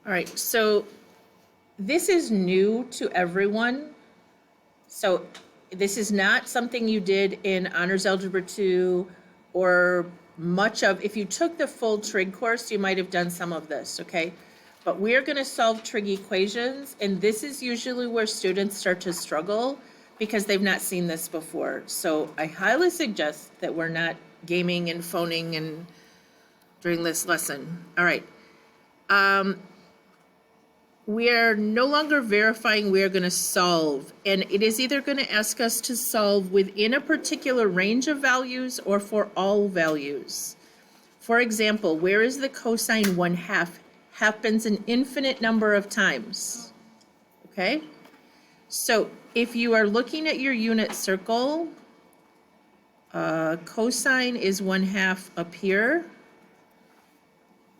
All right, so this is new to everyone. So this is not something you did in Honors Algebra 2 or much of, if you took the full trig course, you might have done some of this, okay? But we're going to solve trig equations, and this is usually where students start to struggle because they've not seen this before. So I highly suggest that we're not gaming and phoning and during this lesson. All right. We are no longer verifying we are going to solve, and it is either going to ask us to solve within a particular range of values or for all values. For example, where is the cosine 1/2 happens an infinite number of times, okay? So if you are looking at your unit circle, cosine is 1/2 up here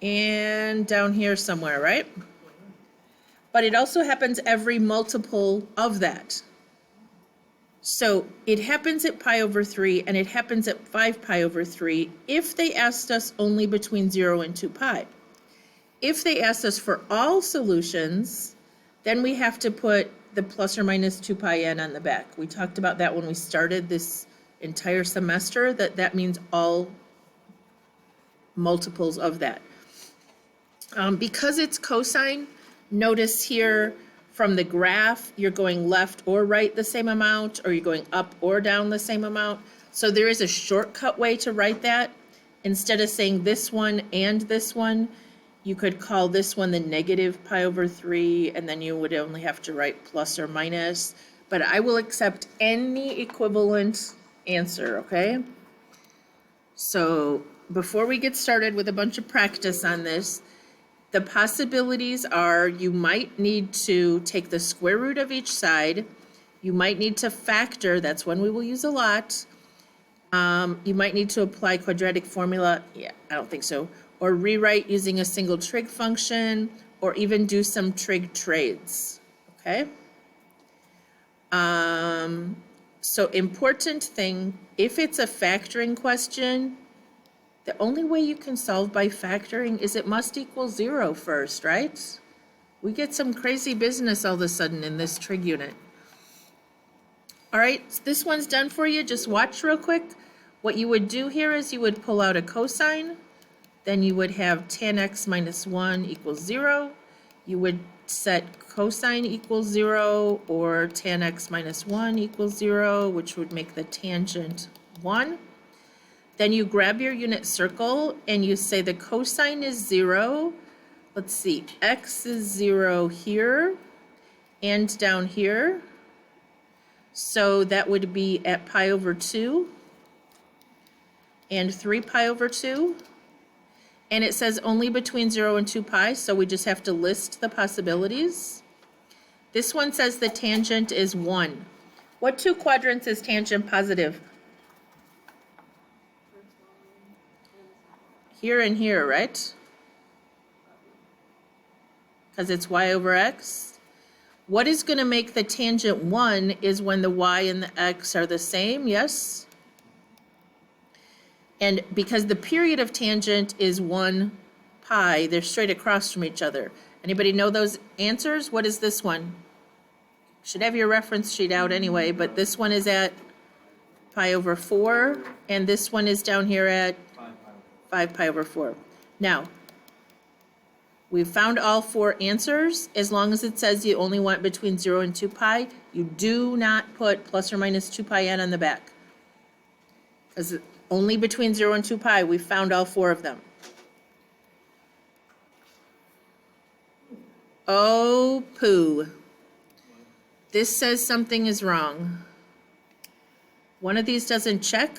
and down here somewhere, right? But it also happens every multiple of that. So it happens at pi over 3 and it happens at 5 pi over 3 if they asked us only between 0 and 2 pi. If they asked us for all solutions, then we have to put the plus or minus 2 pi n on the back. We talked about that when we started this entire semester, that means all multiples of that. Because it's cosine, notice here from the graph, you're going left or right the same amount, or you're going up or down the same amount. So there is a shortcut way to write that. Instead of saying this one and this one, you could call this one the negative pi over 3, and then you would only have to write plus or minus. But I will accept any equivalent answer, okay? So before we get started with a bunch of practice on this, the possibilities are you might need to take the square root of each side. You might need to factor, that's one we will use a lot. You might need to apply quadratic formula, yeah, I don't think so. Or rewrite using a single trig function, or even do some trig trades, okay? So important thing, if it's a factoring question, the only way you can solve by factoring is it must equal 0 first, right? We get some crazy business all of a sudden in this trig unit. All right, this one's done for you. Just watch real quick. What you would do here is you would pull out a cosine. Then you would have tan x minus 1 equals 0. You would set cosine equals 0 or tan x minus 1 equals 0, which would make the tangent 1. Then you grab your unit circle and you say the cosine is 0. Let's see, x is 0 here and down here. So that would be at pi over 2 and 3 pi over 2. And it says only between 0 and 2 pi, so we just have to list the possibilities. This one says the tangent is 1. What two quadrants is tangent positive? Here and here, right? Because it's y over x. What is going to make the tangent 1 is when the y and the x are the same, yes? And because the period of tangent is 1 pi, they're straight across from each other. Anybody know those answers? What is this one? Should have your reference sheet out anyway, but this one is at pi over 4, and this one is down here at 5 pi over 4. Now, we've found all 4 answers. As long as it says you only want between 0 and 2 pi, you do not put plus or minus 2 pi n on the back. Because only between 0 and 2 pi, we found all 4 of them. Oh, poo. This says something is wrong. One of these doesn't check.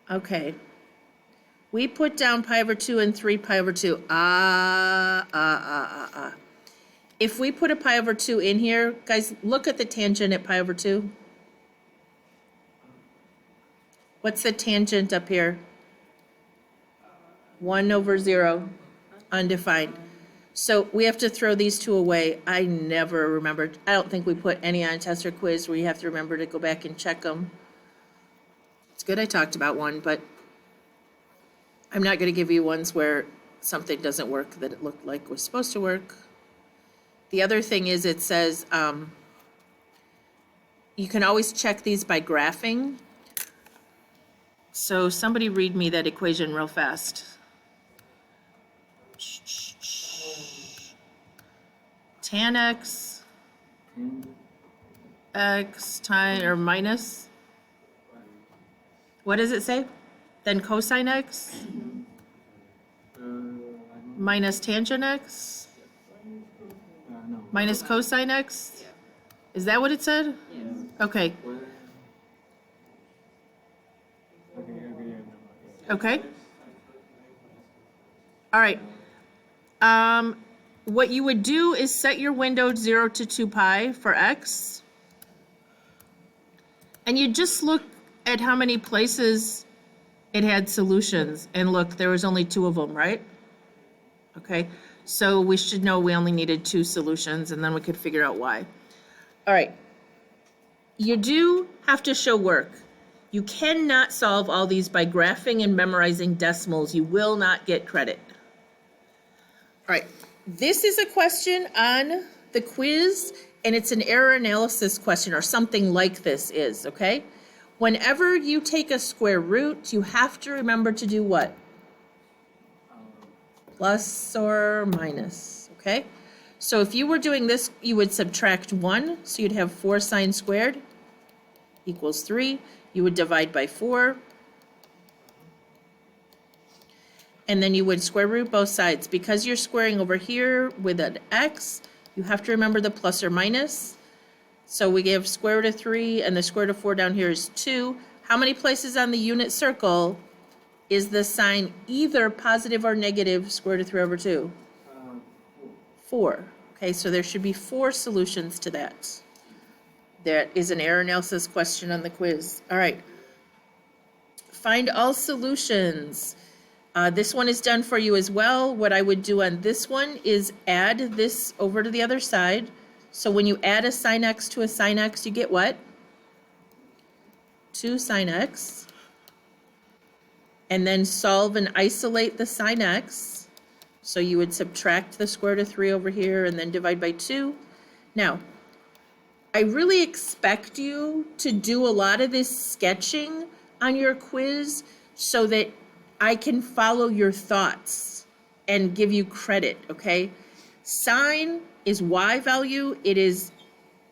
Okay. We put down pi over 2 and 3 pi over 2. If we put a pi over 2 in here, guys, look at the tangent at pi over 2. What's the tangent up here? 1 over 0, undefined. So we have to throw these 2 away. I never remembered. I don't think we put any on a test or quiz where you have to remember to go back and check them. It's good I talked about one, but I'm not going to give you ones where something doesn't work that it looked like was supposed to work. The other thing is it says you can always check these by graphing. So somebody read me that equation real fast. Tan x times or minus. What does it say? Then cosine x minus tangent x minus cosine x. Is that what it said? Yes. Okay. Okay. All right. What you would do is set your window 0 to 2 pi for x. And you just look at how many places it had solutions. And look, there was only 2 of them, right? Okay. So we should know we only needed 2 solutions, and then we could figure out why. All right. You do have to show work. You cannot solve all these by graphing and memorizing decimals. You will not get credit. All right, this is a question on the quiz, and it's an error analysis question, or something like this is, okay? Whenever you take a square root, you have to remember to do what? Plus or minus, okay? So if you were doing this, you would subtract 1, so you'd have 4 sine squared equals 3. You would divide by 4. And then you would square root both sides. Because you're squaring over here with an x, you have to remember the plus or minus. So we give square root of 3, and the square root of 4 down here is 2. How many places on the unit circle is the sign either positive or negative square root of 3 over 2? 4. Okay, so there should be 4 solutions to that. That is an error analysis question on the quiz. All right. Find all solutions. This one is done for you as well. What I would do on this one is add this over to the other side. So when you add a sine x to a sine x, you get what? 2 sine x. And then solve and isolate the sine x. So you would subtract the square root of 3 over here and then divide by 2. Now, I really expect you to do a lot of this sketching on your quiz so that I can follow your thoughts and give you credit, okay? Sine is y value. It is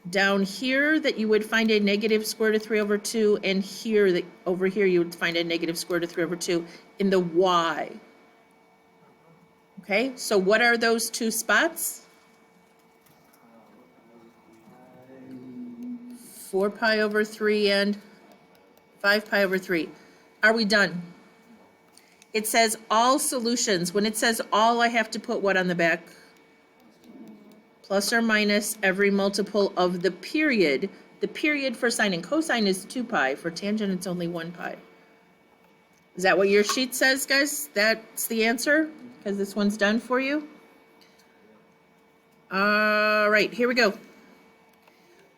down here that you would find a negative square root of 3 over 2, and here, that over here, you would find a negative square root of 3 over 2 in the y. Okay, so what are those 2 spots? 4 pi over 3 and 5 pi over 3. Are we done? It says all solutions. When it says all, I have to put what on the back? Plus or minus every multiple of the period. The period for sine and cosine is 2 pi. For tangent, it's only 1 pi. Is that what your sheet says, guys? That's the answer? Because this one's done for you? All right, here we go.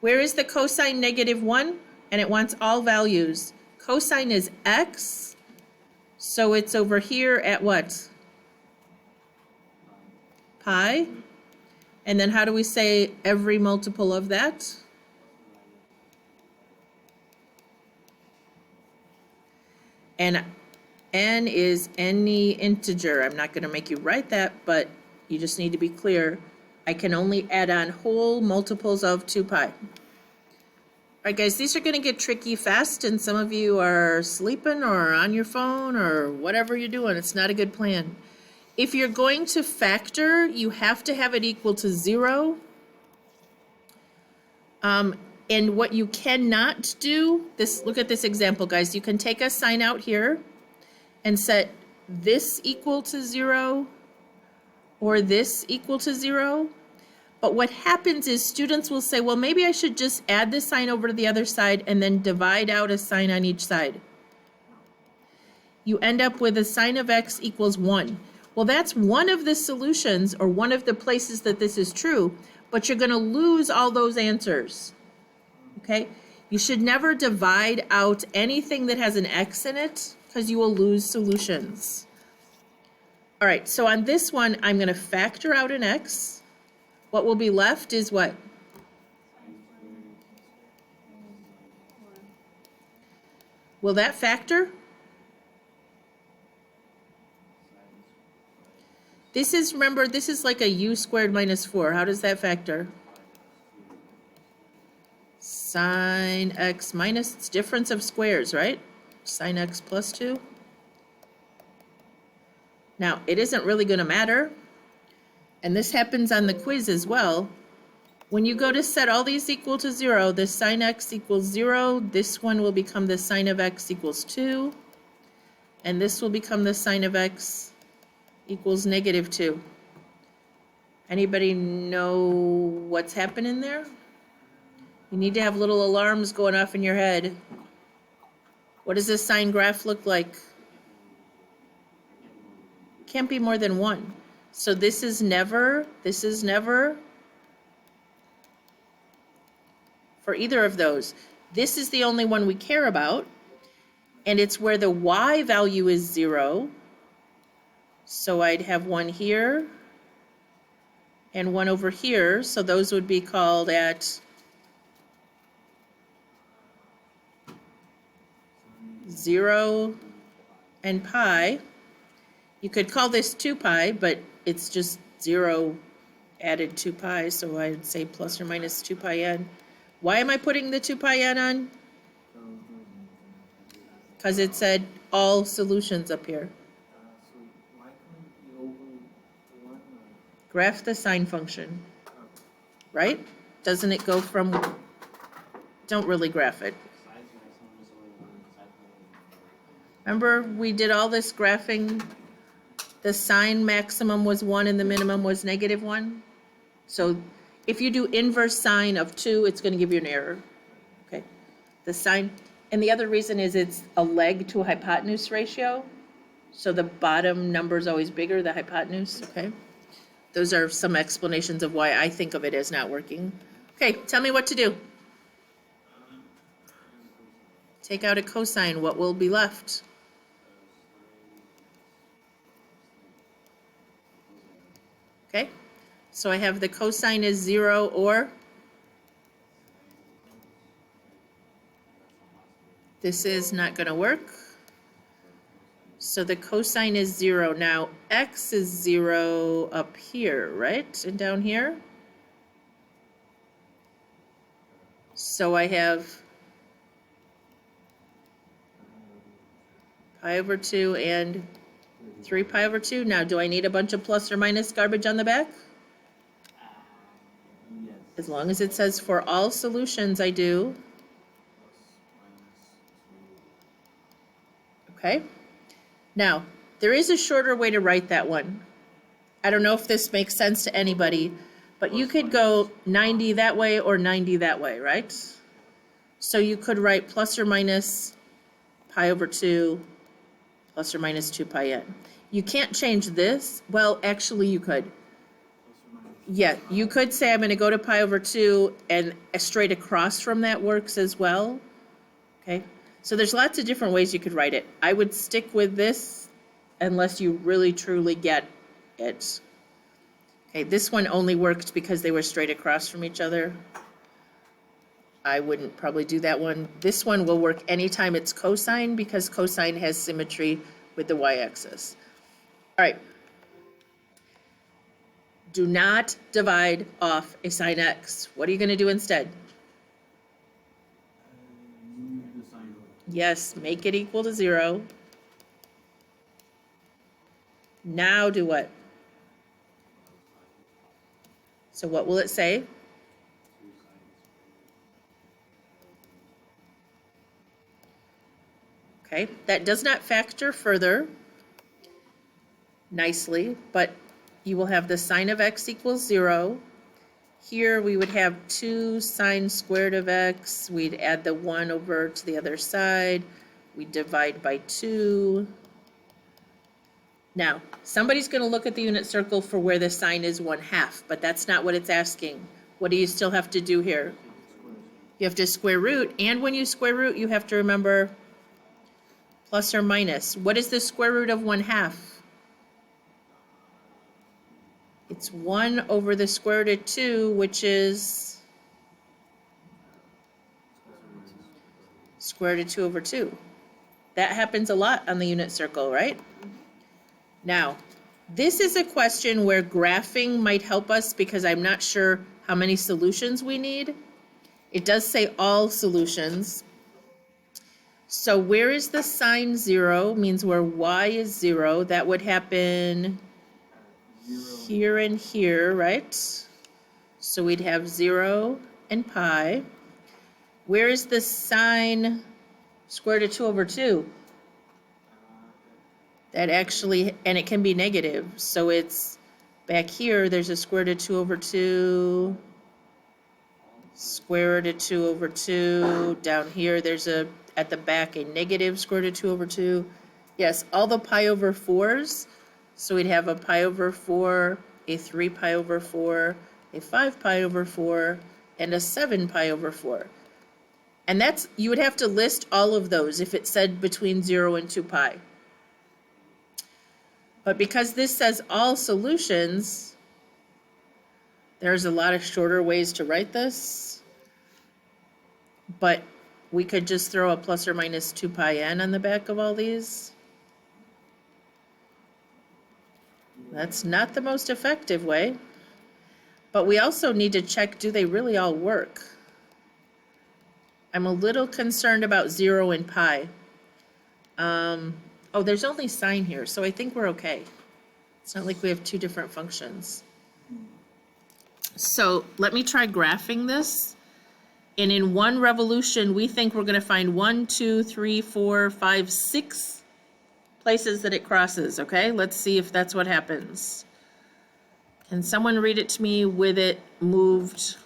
Where is the cosine negative 1? And it wants all values. Cosine is x, so it's over here at what? Pi. And then how do we say every multiple of that? And n is any integer. I'm not going to make you write that, but you just need to be clear. I can only add on whole multiples of 2 pi. All right, guys, these are going to get tricky fast, and some of you are sleeping or on your phone or whatever you're doing. It's not a good plan. If you're going to factor, you have to have it equal to 0. And what you cannot do, look at this example, guys. You can take a sign out here and set this equal to 0 or this equal to 0. But what happens is students will say, well, maybe I should just add this sign over to the other side and then divide out a sign on each side. You end up with a sine of x equals 1. Well, that's one of the solutions or one of the places that this is true, but you're going to lose all those answers. Okay? You should never divide out anything that has an x in it because you will lose solutions. All right, so on this one, I'm going to factor out an x. What will be left is what? Will that factor? This is, remember, this is like a u squared minus 4. How does that factor? Sine x minus, it's difference of squares, right? Sine x plus 2. Now, it isn't really going to matter, and this happens on the quiz as well. When you go to set all these equal to 0, the sine x equals 0, this one will become the sine of x equals 2, and this will become the sine of x equals negative 2. Anybody know what's happening there? You need to have little alarms going off in your head. What does this sine graph look like? Can't be more than 1. So this is never for either of those. This is the only one we care about, and it's where the y value is 0. So I'd have 1 here and 1 over here, so those would be called at 0 and pi. You could call this 2 pi, but it's just 0 added 2 pi, so I'd say plus or minus 2 pi n. Why am I putting the 2 pi n on? Because it said all solutions up here. So why can't we over one? Graph the sine function, right? Doesn't it go from, don't really graph it. Remember, we did all this graphing. The sine maximum was 1 and the minimum was negative 1. So if you do inverse sine of 2, it's going to give you an error. Okay. The sine, and the other reason is it's a leg to a hypotenuse ratio. So the bottom number is always bigger, the hypotenuse. Okay. Those are some explanations of why I think of it as not working. Okay, tell me what to do. Take out a cosine, what will be left? Okay, so I have the cosine is 0 or this is not going to work. So the cosine is 0. Now x is 0 up here, right? And down here. So I have pi over 2 and 3 pi over 2. Now, do I need a bunch of plus or minus garbage on the back? Yes. As long as it says for all solutions, I do. Okay. Now, there is a shorter way to write that one. I don't know if this makes sense to anybody, but you could go 90 that way or 90 that way, right? So you could write plus or minus pi over 2 plus or minus 2 pi n. You can't change this. Well, actually you could. Yeah, you could say I'm going to go to pi over 2 and straight across from that works as well. Okay, so there's lots of different ways you could write it. I would stick with this unless you really truly get it. Okay, this one only worked because they were straight across from each other. I wouldn't probably do that one. This one will work anytime it's cosine because cosine has symmetry with the y-axis. All right. Do not divide off a sine x. What are you going to do instead? Move the sine over. Yes, make it equal to 0. Now do what? So what will it say? Okay, that does not factor further nicely, but you will have the sine of x equals 0. Here we would have 2 sine squared of x. We'd add the 1 over to the other side. We divide by 2. Now, somebody's going to look at the unit circle for where the sine is 1/2, but that's not what it's asking. What do you still have to do here? You have to square root, and when you square root, you have to remember plus or minus. What is the square root of 1/2? It's 1 over the square root of 2, which is square root of 2 over 2. That happens a lot on the unit circle, right? Now, this is a question where graphing might help us because I'm not sure how many solutions we need. It does say all solutions. So where is the sign 0? Means where y is 0. That would happen here and here, right? So we'd have 0 and pi. Where is the sign square root of 2 over 2? That actually, and it can be negative. So it's back here, there's a square root of 2 over 2, square root of 2 over 2. Down here, there's at the back, a negative square root of 2 over 2. Yes, all the pi over 4s. So we'd have a pi over 4, a 3 pi over 4, a 5 pi over 4, and a 7 pi over 4. And that's, you would have to list all of those if it said between 0 and 2 pi. But because this says all solutions, there's a lot of shorter ways to write this. But we could just throw a plus or minus 2 pi n on the back of all these. That's not the most effective way. But we also need to check, do they really all work? I'm a little concerned about 0 and pi. Oh, there's only sine here, so I think we're okay. It's not like we have two different functions. So let me try graphing this. And in one revolution, we think we're going to find 1, 2, 3, 4, 5, 6 places that it crosses, okay? Let's see if that's what happens. Can someone read it to me with it moved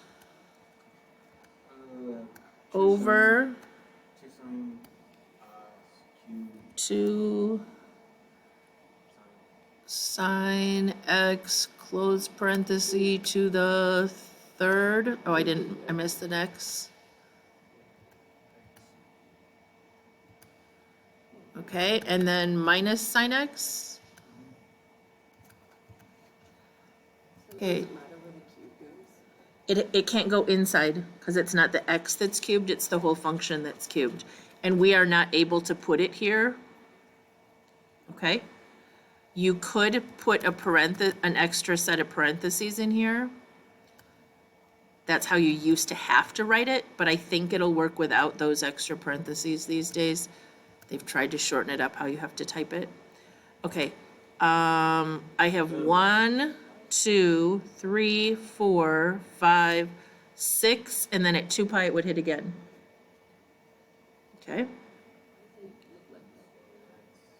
over to sine x close parenthesis to the third? Oh, I missed the x. Okay, and then minus sine x. Okay. It can't go inside because it's not the x that's cubed, it's the whole function that's cubed. And we are not able to put it here. Okay? You could put an extra set of parentheses in here. That's how you used to have to write it, but I think it'll work without those extra parentheses these days. They've tried to shorten it up how you have to type it. Okay, I have 1, 2, 3, 4, 5, 6, and then at 2 pi it would hit again. Okay?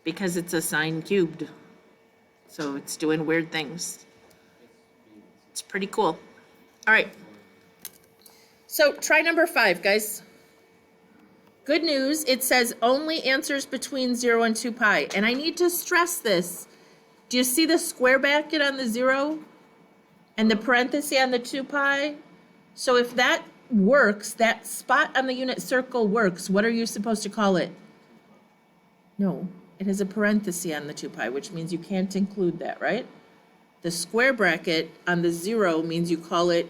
Because it's a sine cubed. So it's doing weird things. It's pretty cool. All right. So try number 5, guys. Good news, it says only answers between 0 and 2 pi. And I need to stress this. Do you see the square bracket on the 0? And the parenthesis on the 2 pi? So if that works, that spot on the unit circle works, what are you supposed to call it? No, it has a parenthesis on the 2 pi, which means you can't include that, right? The square bracket on the 0 means you call it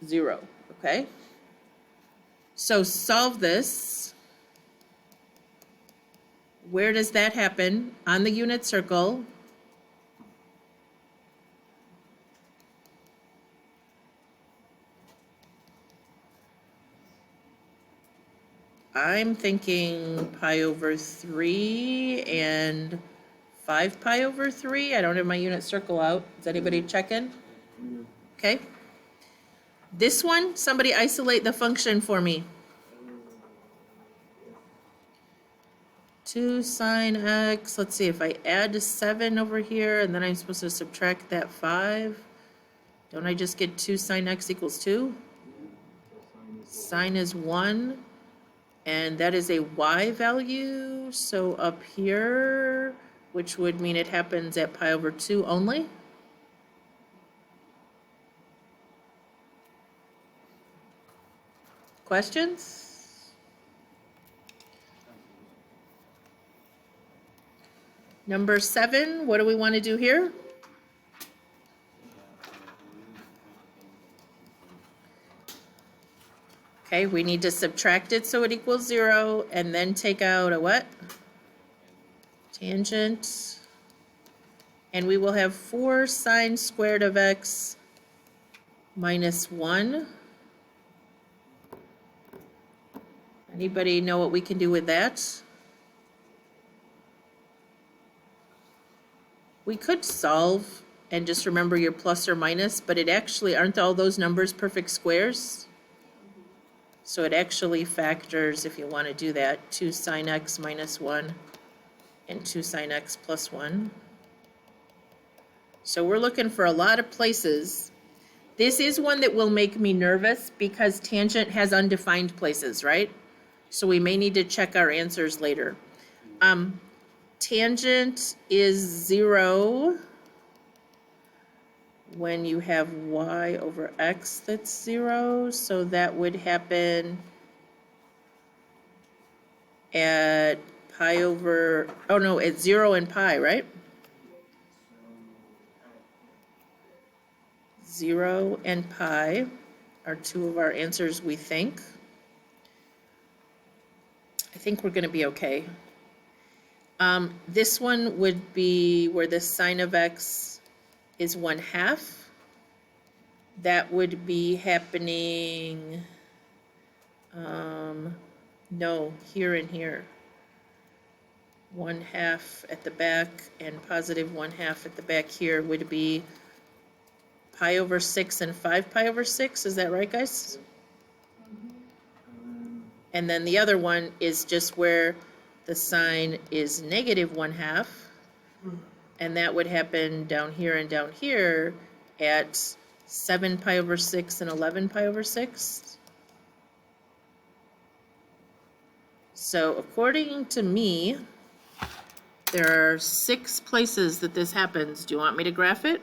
0, okay? So solve this. Where does that happen? On the unit circle. I'm thinking pi over 3 and 5 pi over 3. I don't have my unit circle out. Is anybody checking? Okay. This one, somebody isolate the function for me. 2 sine x, let's see, if I add 7 over here and then I'm supposed to subtract that 5, don't I just get 2 sine x equals 2? Sine is 1, and that is a y value, so up here, which would mean it happens at pi over 2 only. Questions? Number 7, what do we want to do here? Okay, we need to subtract it so it equals 0, and then take out a what? Tangent. And we will have 4 sine squared of x minus 1. Anybody know what we can do with that? We could solve and just remember your plus or minus, but it actually, aren't all those numbers perfect squares? So it actually factors, if you want to do that, 2 sine x minus 1 and 2 sine x plus 1. So we're looking for a lot of places. This is one that will make me nervous because tangent has undefined places, right? So we may need to check our answers later. Tangent is 0 when you have y over x that's 0. So that would happen at pi over, oh no, at 0 and pi, right? 0 and pi are two of our answers, we think. I think we're going to be okay. This one would be where the sine of x is 1/2. That would be happening, no, here and here. 1/2 at the back and positive 1/2 at the back here would be pi over 6 and 5 pi over 6. Is that right, guys? And then the other one is just where the sign is negative 1/2. And that would happen down here and down here at 7 pi over 6 and 11 pi over 6. So according to me, there are 6 places that this happens. Do you want me to graph it?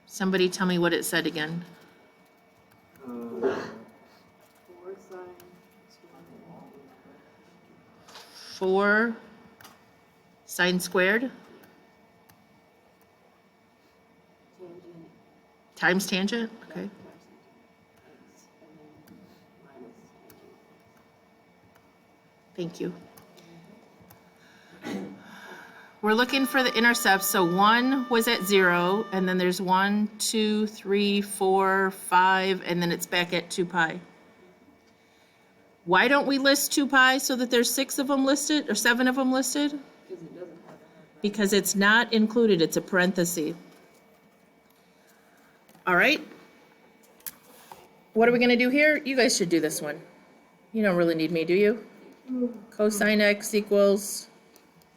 Somebody tell me what it said again. 4 sine. 4 sine squared Tangent. times tangent, okay. X, and then minus tangent. Thank you. We're looking for the intercepts, so 1 was at 0, and then there's 1, 2, 3, 4, 5, and then it's back at 2 pi. Why don't we list 2 pi so that there's 6 of them listed, or 7 of them listed? Because it doesn't have that. Because it's not included, it's a parenthesis. All right. What are we gonna do here? You guys should do this one. You don't really need me, do you? Cosine x equals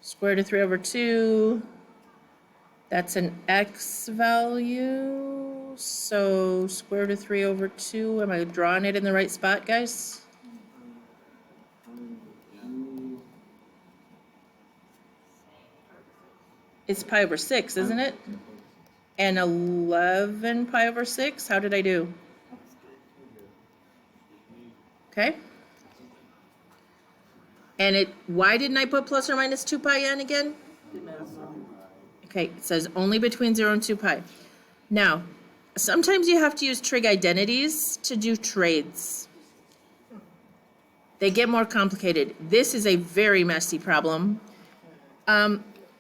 square root of 3 over 2. That's an x value. So square root of 3 over 2. Am I drawing it in the right spot, guys? It's pi over 6, isn't it? And 11 pi over 6. How did I do? Okay. And why didn't I put plus or minus 2 pi in again? Okay, it says only between 0 and 2 pi. Now, sometimes you have to use trig identities to do trades. They get more complicated. This is a very messy problem.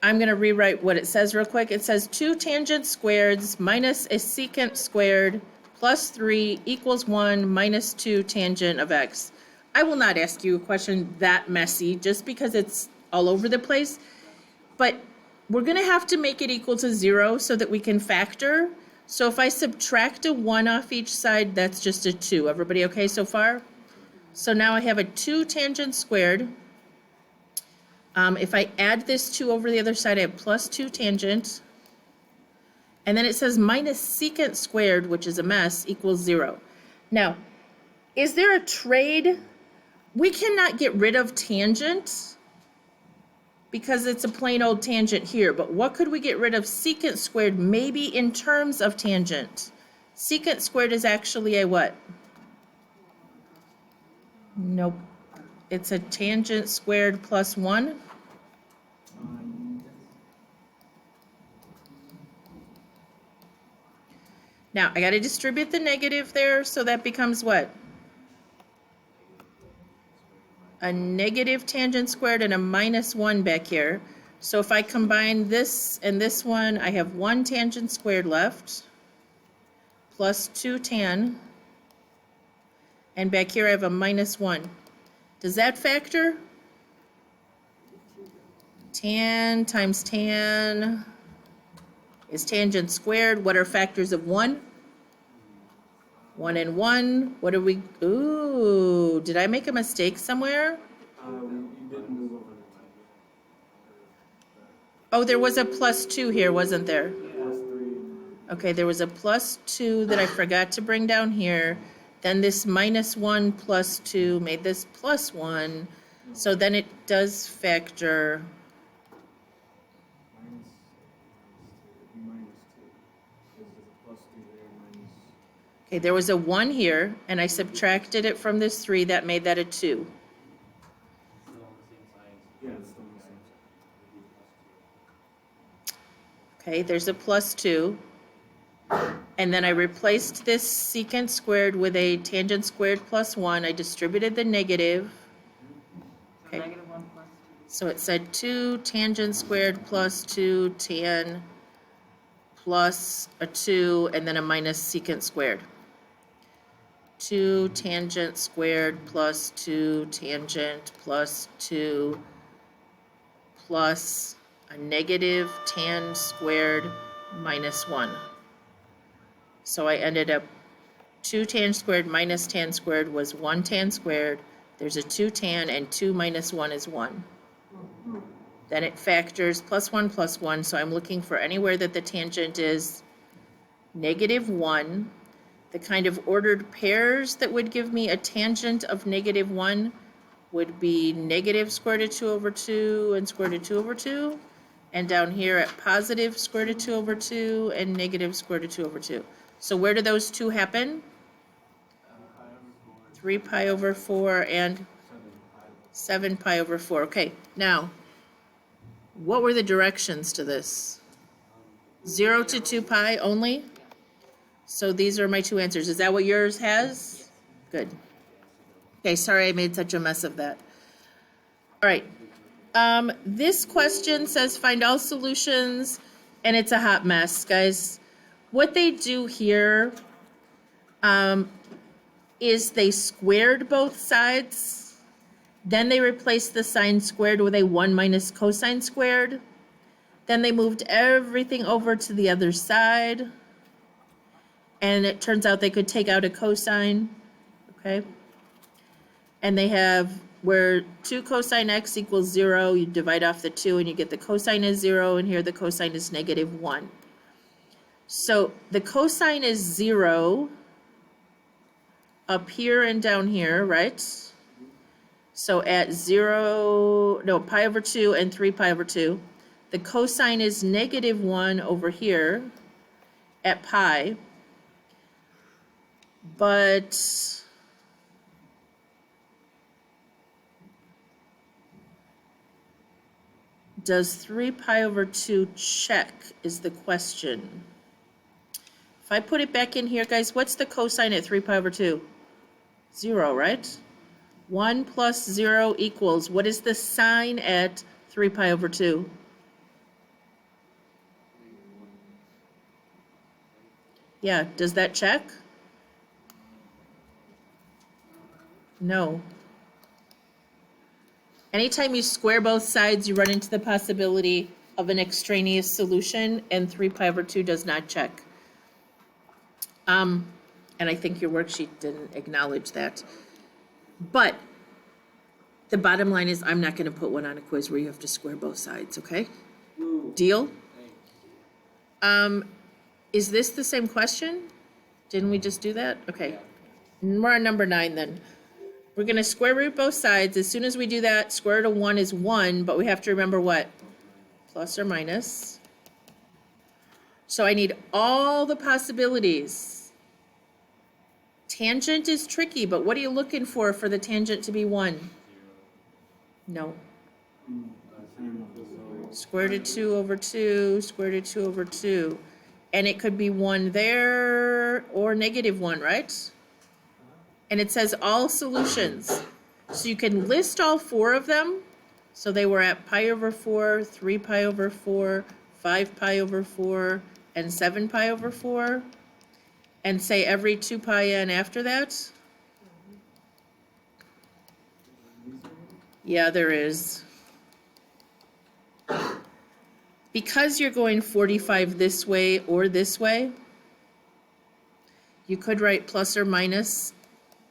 I'm going to rewrite what it says real quick. It says 2 tangent squareds minus a secant squared plus 3 equals 1 minus 2 tangent of x. I will not ask you a question that messy just because it's all over the place, but we're going to have to make it equal to 0 so that we can factor. So if I subtract a 1 off each side, that's just a 2. Everybody okay so far? So now I have a 2 tangent squared. If I add this 2 over the other side, I have plus 2 tangent. And then it says minus secant squared, which is a mess, equals 0. Now, is there a trade? We cannot get rid of tangent because it's a plain old tangent here. But what could we get rid of secant squared maybe in terms of tangent? Secant squared is actually a what? Nope. It's a tangent squared plus 1. Now, I got to distribute the negative there, so that becomes what? a negative tangent squared and a minus 1 back here. So if I combine this and this one, I have 1 tangent squared left, plus 2 tan, and back here I have a minus 1. Does that factor? Tan times tan is tangent squared. What are factors of 1? 1 and 1. What are we? Ooh, did I make a mistake somewhere? You didn't move over the line. Oh, there was a plus 2 here, wasn't there? Plus 3. Okay, there was a plus 2 that I forgot to bring down here. Then this minus 1 plus 2 made this plus 1. So then it does factor. Minus 2. Minus 2. Because there's a plus 2 there, minus. Okay, there was a 1 here, and I subtracted it from this 3. That made that a 2. Still on the same side. Yeah, it's still on the same side. Okay, there's a plus 2. And then I replaced this secant squared with a tangent squared plus 1. I distributed the negative. So Okay. negative 1 plus 2. So it said 2 tangent squared plus 2 tan plus a 2, and then a minus secant squared. 2 tangent squared plus 2 tangent plus 2 plus a negative tan squared minus 1. So I ended up 2 tan squared minus tan squared was 1 tan squared. There's a 2 tan, and 2 minus 1 is 1. Then it factors plus 1, so I'm looking for anywhere that the tangent is negative 1. The kind of ordered pairs that would give me a tangent of negative 1 would be negative square root of 2 over 2 and square root of 2 over 2. And down here at positive square root of 2 over 2 and negative square root of 2 over 2. So where do those two happen? 3 pi over 4 and 7 pi over 4. Okay, now, what were the directions to this? 0 to 2 pi only? So these are my two answers. Is that what yours has? Good. Okay, sorry I made such a mess of that. All right. This question says find all solutions, and it's a hot mess, guys. What they do here is they squared both sides. Then they replaced the sine squared with a 1 minus cosine squared. Then they moved everything over to the other side. And it turns out they could take out a cosine, okay? And they have where 2 cosine x equals 0, you divide off the 2 and you get the cosine is 0, and here the cosine is negative 1. So the cosine is 0 up here and down here, right? So at 0, no, pi over 2 and 3 pi over 2. The cosine is negative 1 over here at pi. But does 3 pi over 2 check is the question. If I put it back in here, guys, what's the cosine at 3 pi over 2? 0, right? 1 plus 0 equals, what is the sine at 3 pi over 2? Yeah, does that check? No. Anytime you square both sides, you run into the possibility of an extraneous solution, and 3 pi over 2 does not check. And I think your worksheet didn't acknowledge that. But the bottom line is I'm not going to put one on a quiz where you have to square both sides, okay? Deal? Is this the same question? Didn't we just do that? Okay. We're on number 9 then. We're going to square root both sides. As soon as we do that, square root of 1 is 1, but we have to remember what? Plus or minus. So I need all the possibilities. Tangent is tricky, but what are you looking for the tangent to be 1? No. Square root of 2 over 2, square root of 2 over 2. And it could be 1 there or negative 1, right? And it says all solutions. So you can list all 4 of them. So they were at pi over 4, 3 pi over 4, 5 pi over 4, and 7 pi over 4, and say every 2 pi n after that. Yeah, there is. Because you're going 45 this way or this way, you could write plus or minus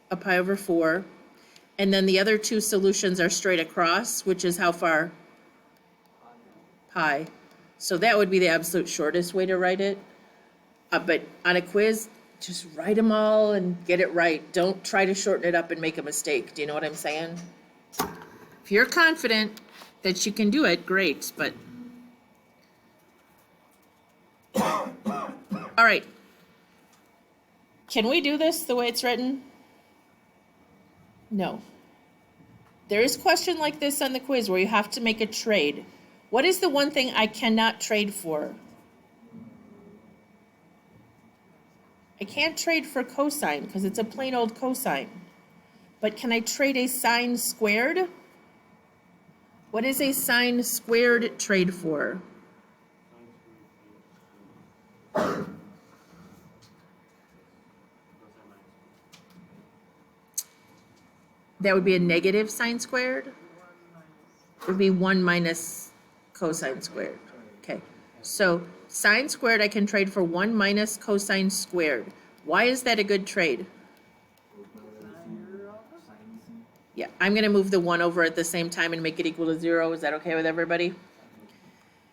a pi over 4, and then the other 2 solutions are straight across, which is how far? Pi. So that would be the absolute shortest way to write it. But on a quiz, just write them all and get it right. Don't try to shorten it up and make a mistake. Do you know what I'm saying? If you're confident that you can do it, great, but... All right. Can we do this the way it's written? No. There is a question like this on the quiz where you have to make a trade. What is the one thing I cannot trade for? I can't trade for cosine because it's a plain old cosine. But can I trade a sine squared? What is a sine squared trade for? That would be a negative sine squared? It would be 1 minus cosine squared. Okay, so sine squared I can trade for 1 minus cosine squared. Why is that a good trade? Yeah, I'm going to move the 1 over at the same time and make it equal to 0. Is that okay with everybody?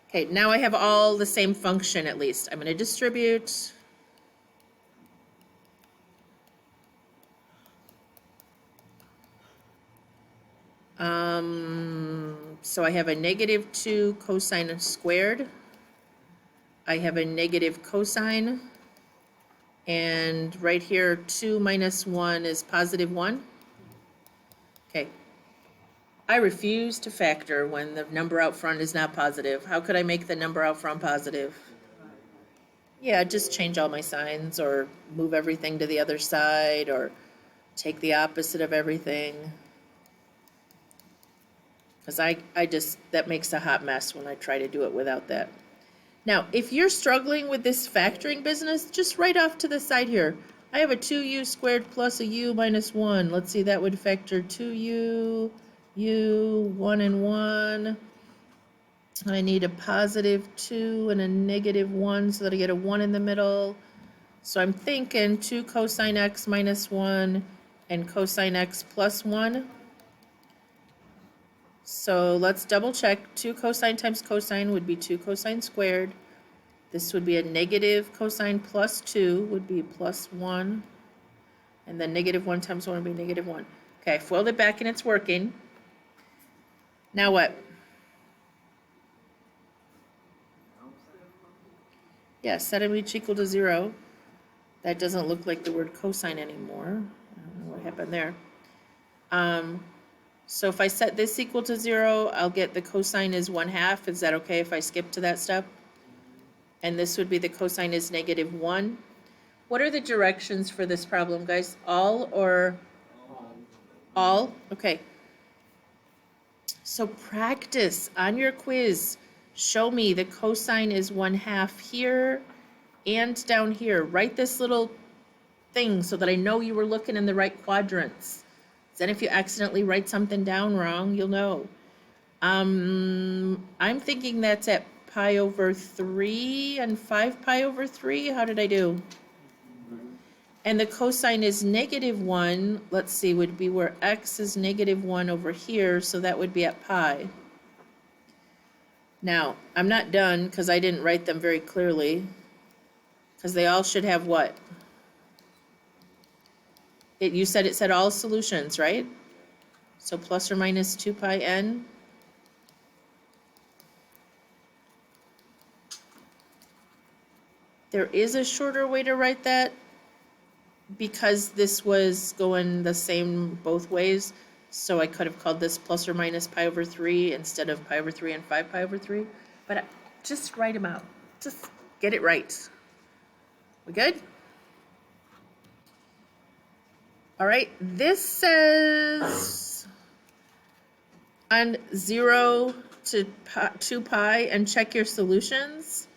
Okay, now I have all the same function at least. I'm going to distribute. So I have a negative 2 cosine squared. I have a negative cosine. And right here, 2 minus 1 is positive 1. Okay. I refuse to factor when the number out front is not positive. How could I make the number out front positive? Yeah, just change all my signs or move everything to the other side or take the opposite of everything. Because that makes a hot mess when I try to do it without that. Now, if you're struggling with this factoring business, just right off to the side here. I have a 2u squared plus a u minus 1. Let's see, that would factor 2u, u, 1 and 1. I need a positive 2 and a negative 1 so that I get a 1 in the middle. So I'm thinking 2 cosine x minus 1 and cosine x plus 1. So let's double check. 2 cosine times cosine would be 2 cosine squared. This would be a negative cosine plus 2 would be plus 1. And then negative 1 times 1 would be negative 1. Okay, I foiled it back and it's working. Now what? Yeah, set them each equal to 0. That doesn't look like the word cosine anymore. I don't know what happened there. So if I set this equal to 0, I'll get the cosine is 1/2. Is that okay if I skip to that step? And this would be the cosine is negative 1. What are the directions for this problem, guys? All or all? Okay. So practice on your quiz. Show me the cosine is 1/2 here and down here. Write this little thing so that I know you were looking in the right quadrants. Then if you accidentally write something down wrong, you'll know. I'm thinking that's at pi over 3 and 5 pi over 3. How did I do? And the cosine is negative 1. Let's see, would be where x is negative 1 over here, so that would be at pi. Now, I'm not done because I didn't write them very clearly. Because they all should have what? You said it said all solutions, right? So plus or minus 2 pi n. There is a shorter way to write that because this was going the same both ways. So I could have called this plus or minus pi over 3 instead of pi over 3 and 5 pi over 3. But just write them out. Just get it right. We good? All right, this says on 0 to 2 pi and check your solutions.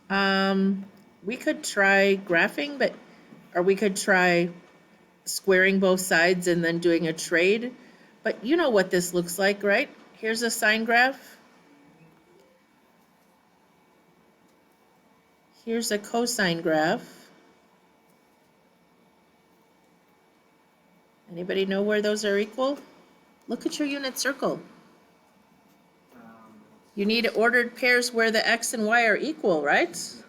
We could try graphing, or we could try squaring both sides and then doing a trade. But you know what this looks like, right? Here's a sine graph. Here's a cosine graph. Anybody know where those are equal? Look at your unit circle. Um, You need ordered pairs where the x and y are equal, right? so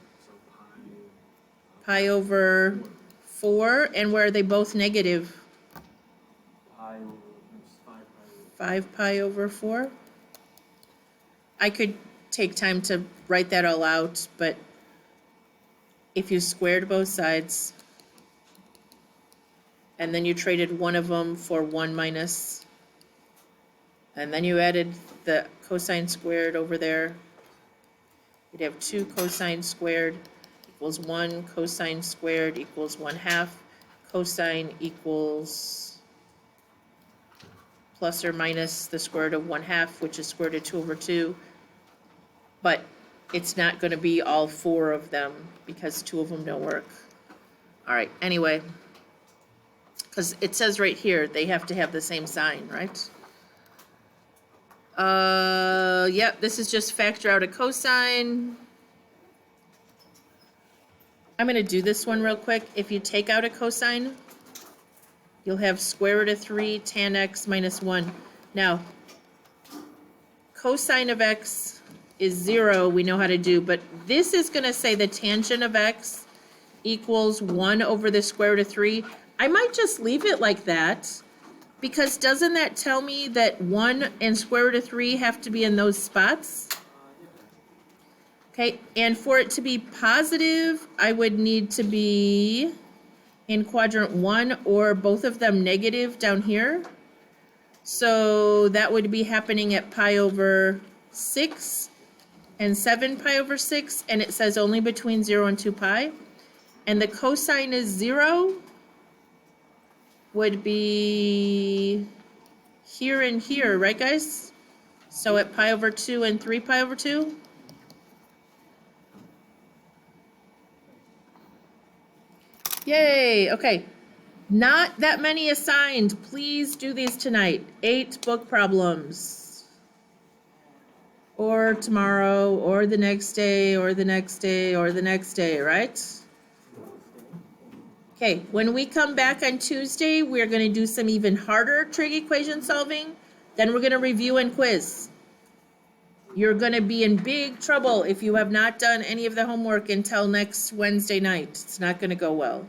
Pi over 4, and where are they both negative? pi over, there's 5 pi over. 5 pi over 4. I could take time to write that all out, but if you squared both sides, and then you traded one of them for 1 minus, and then you added the cosine squared over there, you'd have 2 cosine squared equals 1 cosine squared equals 1/2. Cosine equals plus or minus the square root of 1/2, which is square root of 2 over 2. But it's not going to be all 4 of them because 2 of them don't work. All right, anyway, because it says right here they have to have the same sign, right? Yep, this is just factor out a cosine. I'm going to do this one real quick. If you take out a cosine, you'll have square root of 3 tan x minus 1. Now, cosine of x is 0, we know how to do, but this is going to say the tangent of x equals 1 over the square root of 3. I might just leave it like that, because doesn't that tell me that 1 and square root of 3 have to be in those spots? Okay, and for it to be positive, I would need to be in quadrant 1 or both of them negative down here. So that would be happening at pi over 6 and 7 pi over 6, and it says only between 0 and 2 pi. And the cosine is 0 would be here and here, right guys? So at pi over 2 and 3 pi over 2. Yay, okay. Not that many assigned. Please do these tonight. 8 book problems. Or tomorrow, or the next day, or the next day, or the next day, right? Okay, when we come back on Tuesday, we're going to do some even harder trig equation solving. Then we're going to review and quiz. You're going to be in big trouble if you have not done any of the homework until next Wednesday night. It's not going to go well.